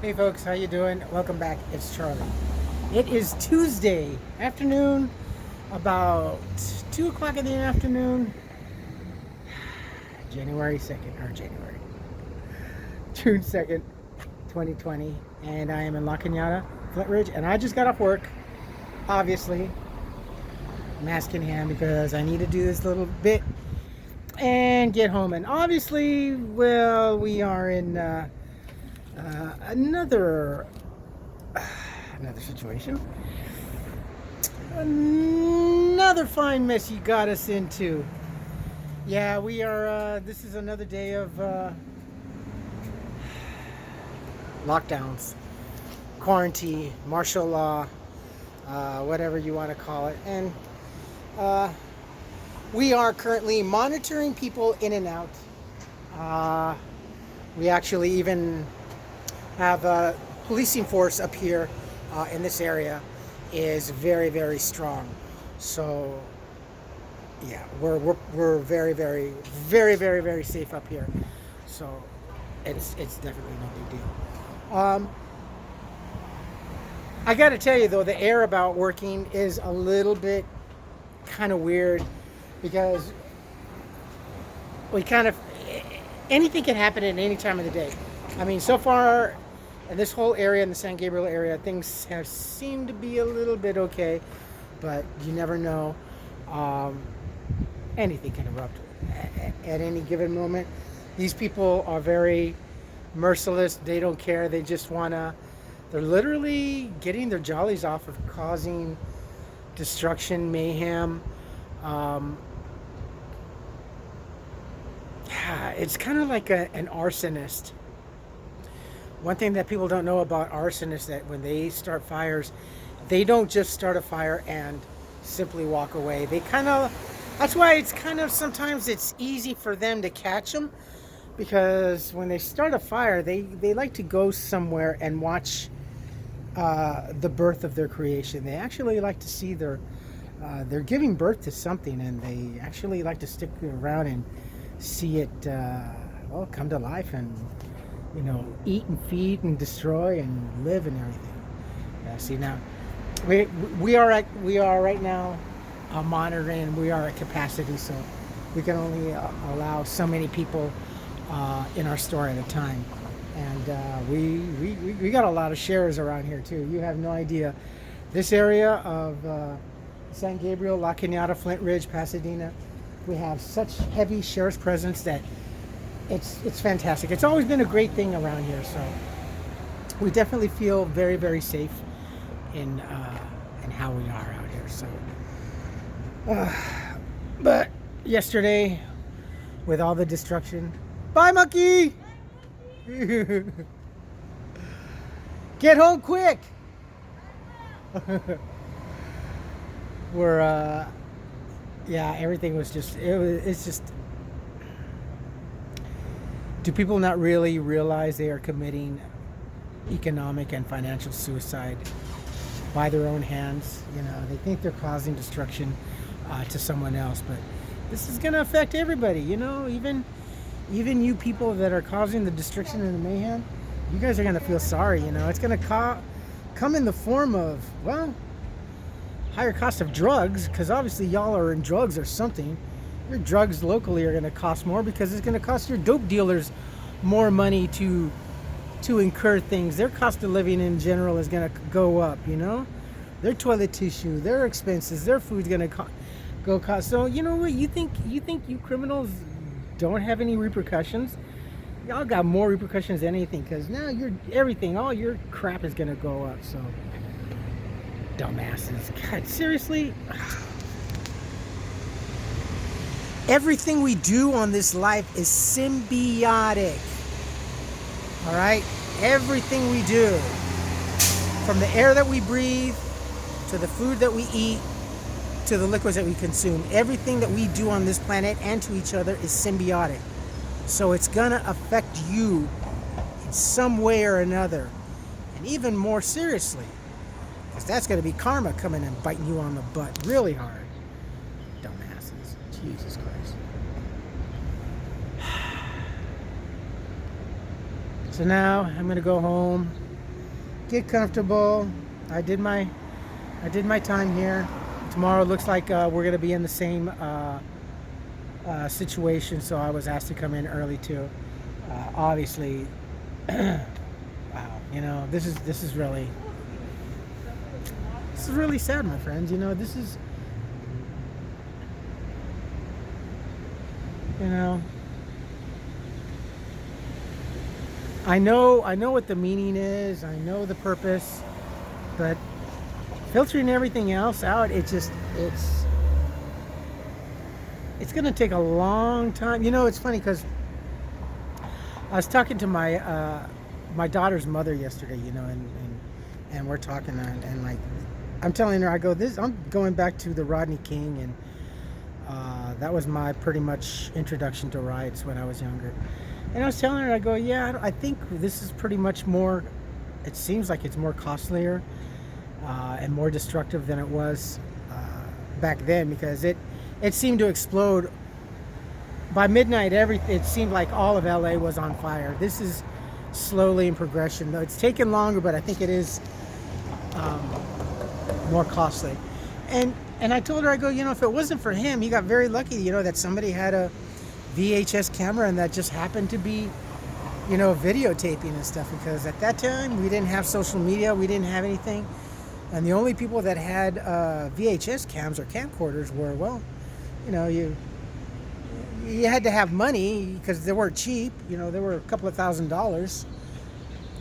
Hey folks, how you doing? Welcome back. It's Charlie. It is Tuesday afternoon, about 2 o'clock in the afternoon, June 2nd, 2020, and I am in La Cañada, Flint Ridge, and I just got off work, obviously, mask in hand because I need to do this little bit and get home. And obviously, well, we are in another situation, another fine mess you got us into. Yeah, we are. This is another day of lockdowns, quarantine, martial law, whatever you want to call it, and we are currently monitoring people in and out. We actually even have a policing force up here in this area is very, very strong. So yeah, we're very, very, very, very, very safe up here. So it's definitely no big deal. I got to tell you though, the air about working is a little bit kind of weird because we kind of anything can happen at any time of the day. I mean, so far in this whole area, in the San Gabriel area, things have seemed to be a little bit okay, but you never know. Anything can erupt at any given moment. These people are very merciless. They don't care. They just wanna. They're literally getting their jollies off of causing destruction, mayhem. It's kind of like an arsonist. One thing that people don't know about arson is that when they start fires, they don't just start a fire and simply walk away. That's why it's kind of, sometimes it's easy for them to catch them, because when they start a fire, they like to go somewhere and watch the birth of their creation. They actually like to see they're giving birth to something, and they actually like to stick around and see it come to life and eat and feed and destroy and live and everything. See, now we are right now monitoring. We are at capacity, so we can only allow so many people in our store at a time. And we got a lot of shares around here too. You have no idea. This area of San Gabriel, La Cañada, Flint Ridge, Pasadena, we have such heavy sheriff's presence that it's fantastic. It's always been a great thing around here, so we definitely feel very, very safe in how we are out here. So, but yesterday, with all the destruction, bye monkey, get home quick. We're everything was just it's just. Do people not really realize they are committing economic and financial suicide by their own hands? They think they're causing destruction to someone else, but this is going to affect everybody. Even you people that are causing the destruction and the mayhem, you guys are going to feel sorry. It's going to come in the form of, well, higher cost of drugs, because obviously y'all are in drugs or something. Your drugs locally are going to cost more because it's going to cost your dope dealers more money to incur things. Their cost of living in general is going to go up, Their toilet tissue, their expenses, their food's going to go cost. So, you know what? You think you criminals don't have any repercussions? Y'all got more repercussions than anything, because now all your crap is going to go up. So, dumbasses. God, seriously? Everything we do on this life is symbiotic. All right? Everything we do, from the air that we breathe, to the food that we eat, to the liquids that we consume, everything that we do on this planet and to each other is symbiotic. So it's gonna affect you in some way or another. And even more seriously, because that's gonna be karma coming and biting you on the butt really hard. Dumbasses. Jesus Christ. So now I'm going to go home, get comfortable. I did my time here. Tomorrow looks like we're gonna be in the same situation, so I was asked to come in early too. Obviously, wow, this is really sad, my friends. This is, you know, I know what the meaning is. I know the purpose, but filtering everything else out, it's going to take a long time. It's funny because I was talking to my daughter's mother yesterday, and we're talking, and like I'm telling her, I'm going back to the Rodney King, and that was my pretty much introduction to riots when I was younger. And I was telling her, I go, yeah, I think this is pretty much more. It seems like it's more costlier and more destructive than it was back then, because it seemed to explode by midnight. It seemed like all of LA was on fire. This is slowly in progression, though it's taken longer, but I think it is more costly. And I told her, I go, if it wasn't for him, he got very lucky, that somebody had a VHS camera and that just happened to be, videotaping and stuff, because at that time we didn't have social media, we didn't have anything, and the only people that had VHS cams or camcorders were, well, you had to have money because they weren't cheap. They were a couple of $1,000s,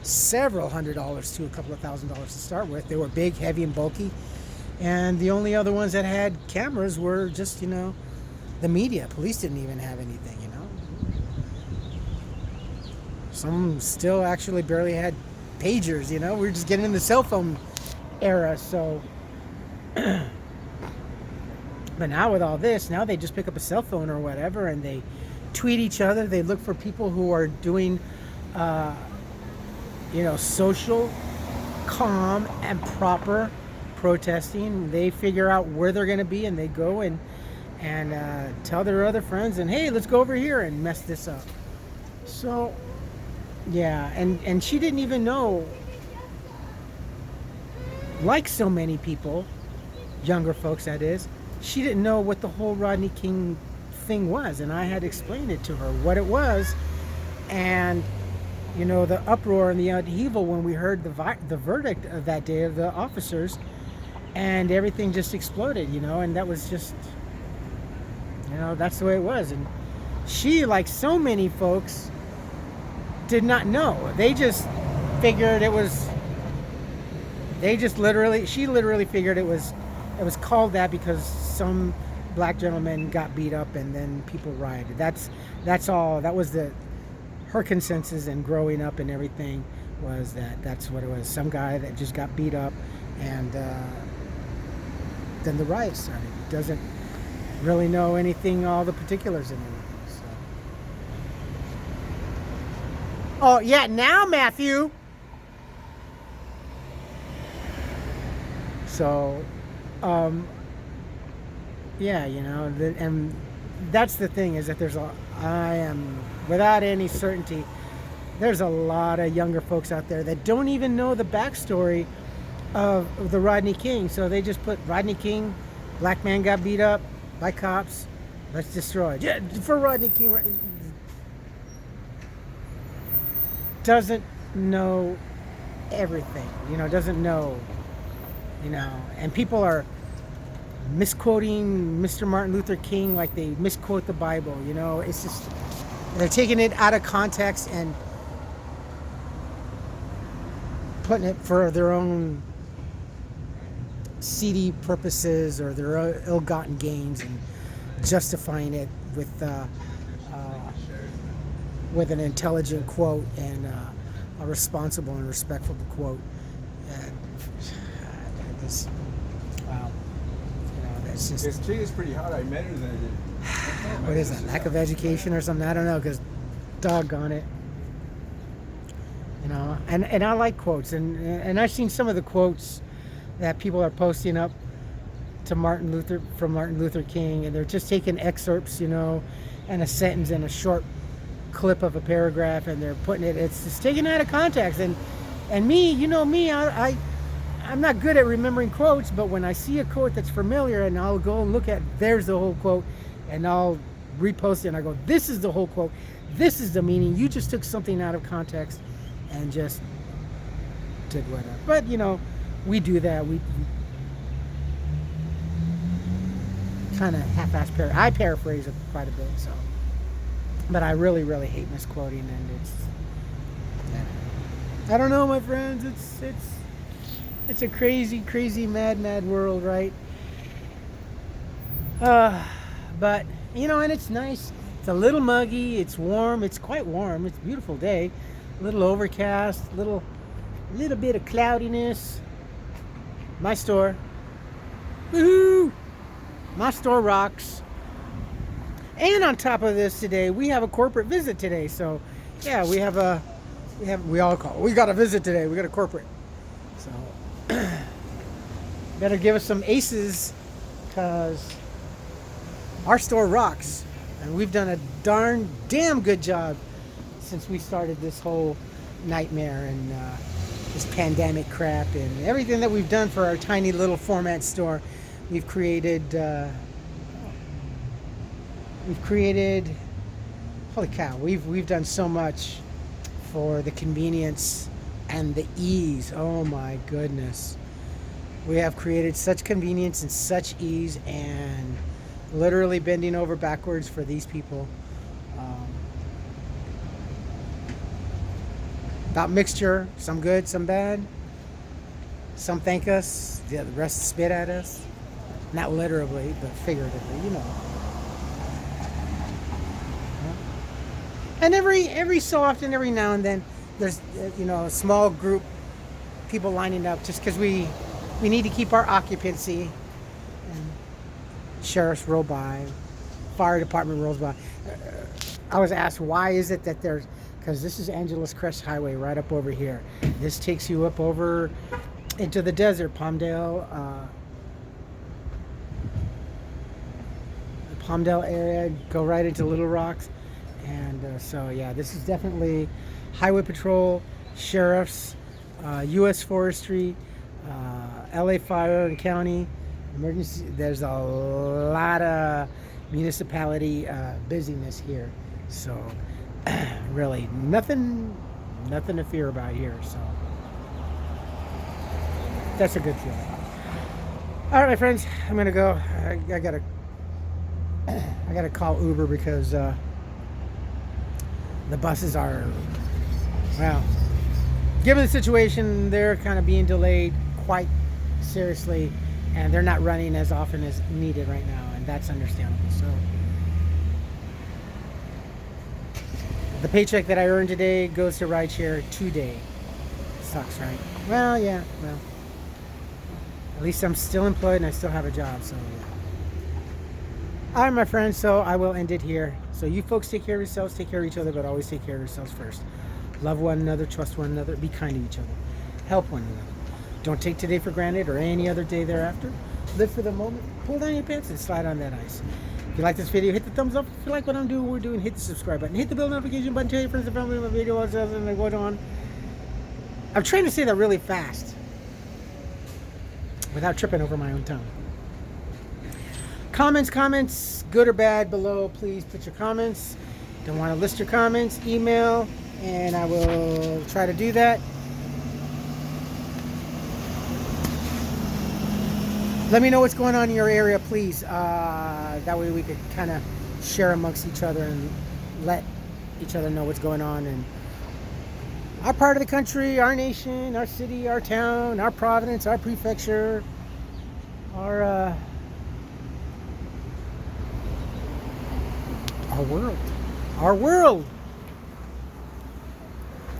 several $100s to a couple of $1,000s to start with. They were big, heavy, and bulky, and the only other ones that had cameras were just, the media. Police didn't even have anything, Some still actually barely had pagers, we were just getting in the cell phone era, so. But now with all this, now they just pick up a cell phone or whatever and they tweet each other. They look for people who are doing, social, calm, and proper protesting. They figure out where they're going to be and they go and tell their other friends, and hey, let's go over here and mess this up. So, yeah, and she didn't even know, like so many people, younger folks that is, she didn't know what the whole Rodney King thing was, and I had explained it to her, what it was, and, the uproar and the upheaval when we heard the verdict of that day of the officers, and everything just exploded, and that was just, that's the way it was. And she, like so many folks, did not know. They just figured it was, she literally figured it was called that because some black gentleman got beat up and then people rioted. That's all. That was her consensus, and growing up and everything was that's what it was. Some guy that just got beat up, and then the riot started. Doesn't really know anything, all the particulars and anything. So. Oh yeah, now Matthew. So. Yeah, and that's the thing, is that I am, without any certainty, there's a lot of younger folks out there that don't even know the backstory of the Rodney King. So they just put Rodney King, black man got beat up by cops, let's destroy it. Yeah, for Rodney King. Doesn't know everything, doesn't know, and people are misquoting Mr. Martin Luther King like they misquote the Bible. It's just, they're taking it out of context and putting it for their own seedy purposes or their ill-gotten gains, and justifying it with an intelligent quote and a responsible and respectful quote. And wow. It's just, this chick is pretty hot. I met her then. What is that? Lack of education or something? I don't know, because doggone it. And I like quotes, and I've seen some of the quotes that people are posting up to Martin Luther King, and they're just taking excerpts, and a sentence and a short clip of a paragraph, and they're putting it's taken out of context, and And me, you know me, I'm not good at remembering quotes, but when I see a quote that's familiar and I'll go and look at, there's the whole quote, and I'll repost it and I go, this is the whole quote. This is the meaning. You just took something out of context and just did whatever. But, you know, we do that. We kind of half-ass I paraphrase it quite a bit, so. But I really, really hate misquoting, and I don't know, my friends. It's a crazy, crazy, mad world, right? But you know, and it's nice. It's a little muggy. It's warm. It's quite warm. It's a beautiful day. A little overcast. Little bit of cloudiness. My store. Woohoo! My store rocks. And on top of this today, we have a corporate visit today. So, yeah, we got a visit today. We got a corporate. So, better give us some aces, because our store rocks. And we've done a damn good job since we started this whole nightmare and this pandemic crap and everything that we've done for our tiny little format store. We've created, holy cow, we've done so much for the convenience and the ease. Oh my goodness. We have created such convenience and such ease, and literally bending over backwards for these people. About mixture, some good, some bad. Some thank us, the rest spit at us. Not literally, but figuratively, you know. And every so often, every now and then, there's you know, a small group people lining up just because we need to keep our occupancy. And sheriffs roll by, fire department rolls by. I was asked, why is it that there's, because this is Angeles Crest Highway right up over here. This takes you up over into the desert, Palmdale area, go right into Little Rocks. And so, yeah, this is definitely Highway Patrol, sheriffs, U.S. Forestry, LA Fire and County, emergency. There's a lot of municipality busyness here. So, really, nothing to fear about here. So, that's a good feeling. All right, my friends, I'm gonna go. I gotta call Uber because the buses are, well, given the situation, they're kind of being delayed quite seriously, and they're not running as often as needed right now, and that's understandable. So the paycheck that I earned today goes to rideshare today. Sucks, right? Well, yeah, well, at least I'm still employed and I still have a job, so yeah. All right, my friends, so I will end it here. So you folks take care of yourselves, take care of each other, but always take care of yourselves first. Love one another, trust one another, be kind to each other, help one another. Don't take today for granted or any other day thereafter. Live for the moment, pull down your pants and slide on that ice. If you like this video, hit the thumbs up. If you like what I'm doing, we're doing, hit the subscribe button. Hit the bell notification button, tell your friends and family my video is going on. I'm trying to say that really fast without tripping over my own tongue. Comments, good or bad, below. Please put your comments. Don't want to list your comments, email, and I will try to do that. Let me know what's going on in your area, please. That way we could kind of share amongst each other and let each other know what's going on in our part of the country, our nation, our city, our town, our province, our prefecture, our world. Our world.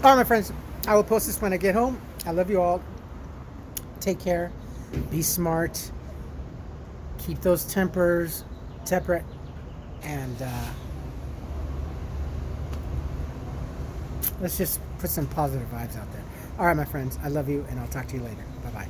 All right, my friends. I will post this when I get home. I love you all. Take care. Be smart. Keep those tempers temperate. And let's just put some positive vibes out there. All right, my friends. I love you, and I'll talk to you later. Bye-bye.